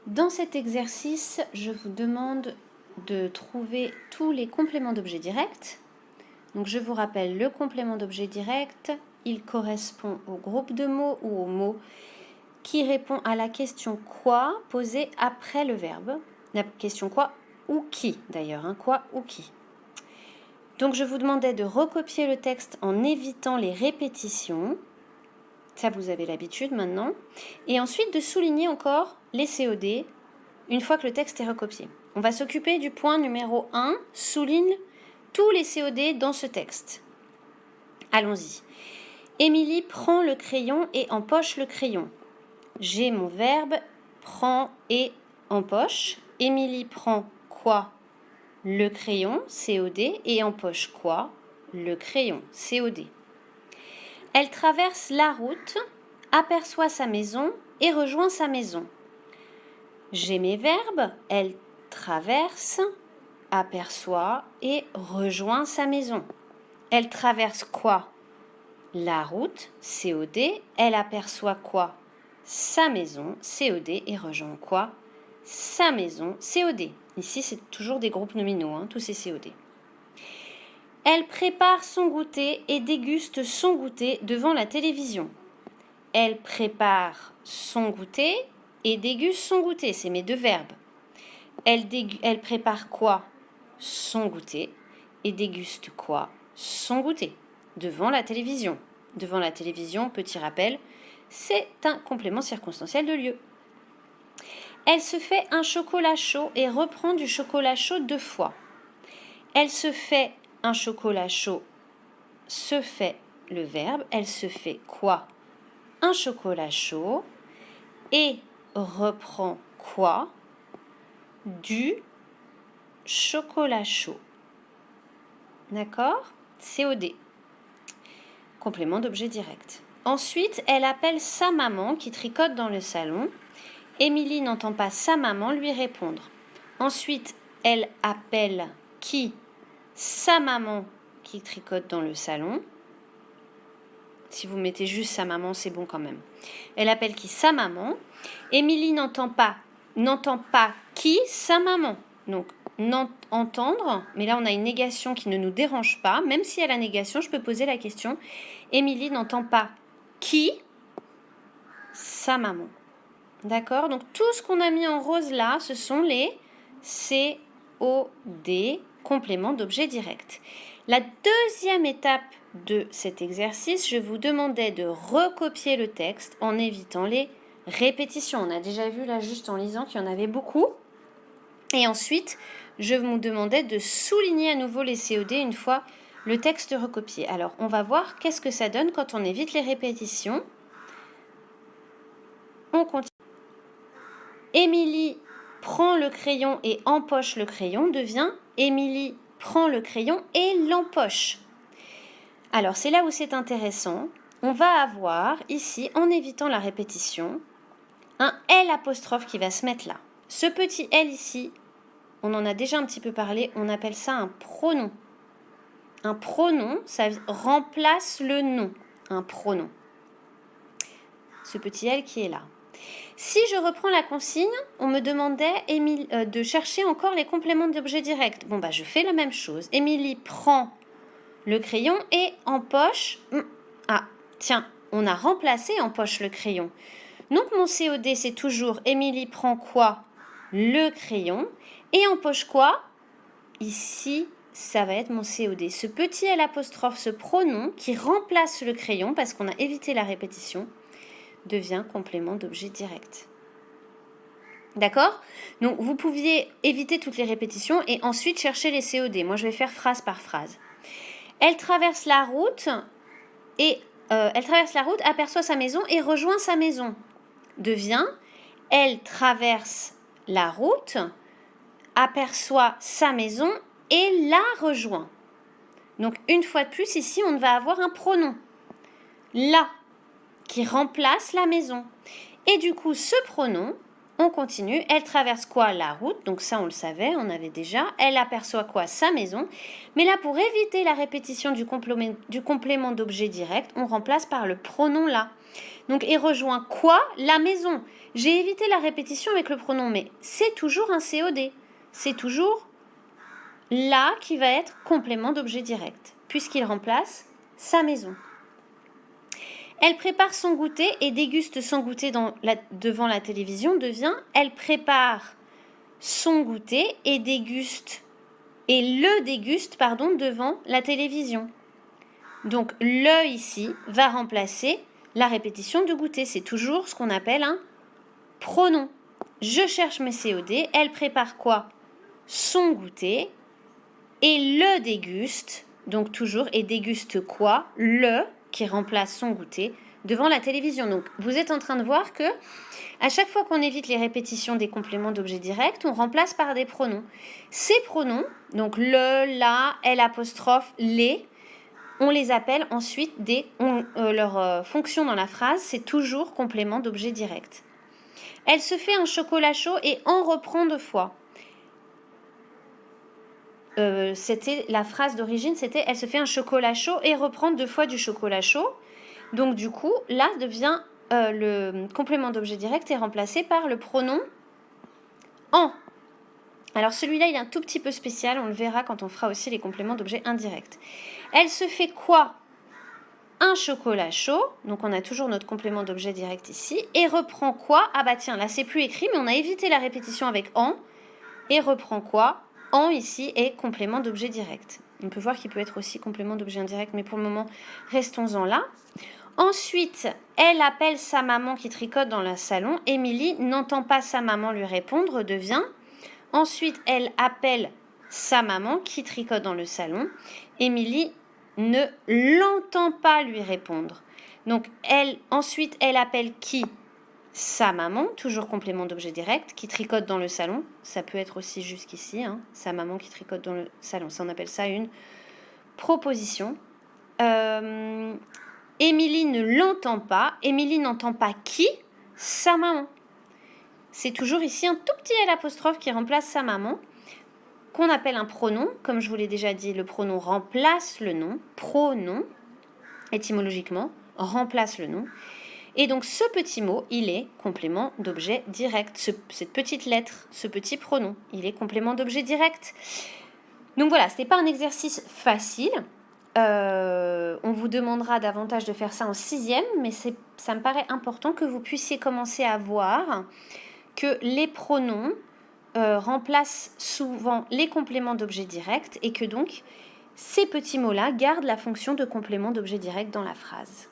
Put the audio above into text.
Dans cet exercice, je vous demande de trouver tous les compléments d'objet direct. Donc je vous rappelle, le complément d'objet direct, il correspond au groupe de mots ou au mot qui répond à la question quoi posée après le verbe. La question quoi ou qui d'ailleurs, quoi ou qui. Donc je vous demandais de recopier le texte en évitant les répétitions. Ça, vous avez l'habitude maintenant. Et ensuite de souligner encore les COD une fois que le texte est recopié. On va s'occuper du point numéro 1, souligne tous les COD dans ce texte. Allons-y. Émilie prend le crayon et empoche le crayon. J'ai mon verbe prend et empoche. Émilie prend quoi? Le crayon, COD, et empoche quoi? Le crayon, COD. Elle traverse la route, aperçoit sa maison et rejoint sa maison. J'ai mes verbes, elle traverse, aperçoit et rejoint sa maison. Elle traverse quoi? La route, COD. Elle aperçoit quoi? Sa maison, COD. Et rejoint quoi? Sa maison, COD. Ici, c'est toujours des groupes nominaux, tous ces COD. Elle prépare son goûter et déguste son goûter devant la télévision. Elle prépare son goûter et déguste son goûter. C'est mes deux verbes. Elle prépare quoi? Son goûter. Et déguste quoi? Son goûter. Devant la télévision. Devant la télévision, petit rappel, c'est un complément circonstanciel de lieu. Elle se fait un chocolat chaud et reprend du chocolat chaud 2 fois. Elle se fait un chocolat chaud. Se fait le verbe. Elle se fait quoi? Un chocolat chaud. Et reprend quoi? Du chocolat chaud. D'accord? COD. Complément d'objet direct. Ensuite, elle appelle sa maman qui tricote dans le salon. Émilie n'entend pas sa maman lui répondre. Ensuite, elle appelle qui? Sa maman qui tricote dans le salon. Si vous mettez juste sa maman, c'est bon quand même. Elle appelle qui? Sa maman. Émilie n'entend pas qui? Sa maman. Donc, entendre, mais là on a une négation qui ne nous dérange pas. Même si à la négation, je peux poser la question. Émilie n'entend pas qui? Sa maman. D'accord? Donc tout ce qu'on a mis en rose là, ce sont les COD, compléments d'objet direct. La deuxième étape de cet exercice, je vous demandais de recopier le texte en évitant les répétitions. On a déjà vu là juste en lisant qu'il y en avait beaucoup. Et ensuite, je vous demandais de souligner à nouveau les COD une fois le texte recopié. Alors, on va voir qu'est-ce que ça donne quand on évite les répétitions. On continue. Émilie prend le crayon et empoche le crayon devient Émilie prend le crayon et l'empoche. Alors, c'est là où c'est intéressant. On va avoir ici, en évitant la répétition, un L apostrophe qui va se mettre là. Ce petit L ici, on en a déjà un petit peu parlé, on appelle ça un pronom. Un pronom, ça remplace le nom. Un pronom. Ce petit L qui est là. Si je reprends la consigne, on me demandait de chercher encore les compléments d'objet direct. Bon, je fais la même chose. Émilie prend le crayon et empoche. Ah, tiens, on a remplacé empoche le crayon. Donc, mon COD, c'est toujours Émilie prend quoi? Le crayon. Et empoche quoi? Ici, ça va être mon COD. Ce petit L apostrophe, ce pronom qui remplace le crayon, parce qu'on a évité la répétition, devient complément d'objet direct. D'accord? Donc, vous pouviez éviter toutes les répétitions et ensuite chercher les COD. Moi, je vais faire phrase par phrase. Elle traverse la route, aperçoit sa maison et rejoint sa maison. Devient, elle traverse la route, aperçoit sa maison et la rejoint. Donc, une fois de plus, ici, on va avoir un pronom. La, qui remplace la maison. Et du coup, ce pronom, On continue. Elle traverse quoi? La route. Donc ça, on le savait, on avait déjà. Elle aperçoit quoi? Sa maison. Mais là, pour éviter la répétition du complément d'objet direct, on remplace par le pronom là. Donc, et rejoint quoi? La maison. J'ai évité la répétition avec le pronom mais. C'est toujours un COD. C'est toujours là qui va être complément d'objet direct, puisqu'il remplace sa maison. Elle prépare son goûter et déguste son goûter devant la télévision devient elle prépare son goûter et le déguste devant la télévision. Donc le ici va remplacer la répétition de goûter. C'est toujours ce qu'on appelle un pronom. Je cherche mes COD. Elle prépare quoi? Son goûter et le déguste. Donc toujours et déguste quoi? Le qui remplace son goûter devant la télévision. Donc vous êtes en train de voir que à chaque fois qu'on évite les répétitions des compléments d'objet direct, on remplace par des pronoms. Ces pronoms, donc le, la, elle apostrophe, les, on les appelle ensuite leur fonction dans la phrase, c'est toujours complément d'objet direct. Elle se fait un chocolat chaud et en reprend 2 fois. C'était la phrase d'origine, c'était elle se fait un chocolat chaud et reprend 2 fois du chocolat chaud. Donc du coup, là devient le complément d'objet direct est remplacé par le pronom en. Alors celui-là, il est un tout petit peu spécial, on le verra quand on fera aussi les compléments d'objet indirects. Elle se fait quoi? Un chocolat chaud, donc on a toujours notre complément d'objet direct ici, et reprend quoi? Ah bah tiens, là c'est plus écrit, mais on a évité la répétition avec en, et reprend quoi? En ici est complément d'objet direct. On peut voir qu'il peut être aussi complément d'objet indirect, mais pour le moment, restons-en là. Ensuite, elle appelle sa maman qui tricote dans le salon. Émilie n'entend pas sa maman lui répondre, devient. Ensuite, elle appelle sa maman qui tricote dans le salon. Émilie ne l'entend pas lui répondre. Donc, ensuite, elle appelle qui? Sa maman, toujours complément d'objet direct, qui tricote dans le salon. Ça peut être aussi jusqu'ici, hein, sa maman qui tricote dans le salon. Ça, on appelle ça une proposition. Émilie ne l'entend pas. Émilie n'entend pas qui? Sa maman. C'est toujours ici un tout petit L apostrophe qui remplace sa maman, qu'on appelle un pronom. Comme je vous l'ai déjà dit, le pronom remplace le nom. Pronom, étymologiquement, remplace le nom. Et donc ce petit mot, il est complément d'objet direct. Cette petite lettre, ce petit pronom, il est complément d'objet direct. Donc voilà, ce n'est pas un exercice facile. On vous demandera davantage de faire ça en 6e, mais ça me paraît important que vous puissiez commencer à voir que les pronoms remplacent souvent les compléments d'objet direct et que donc ces petits mots-là gardent la fonction de complément d'objet direct dans la phrase.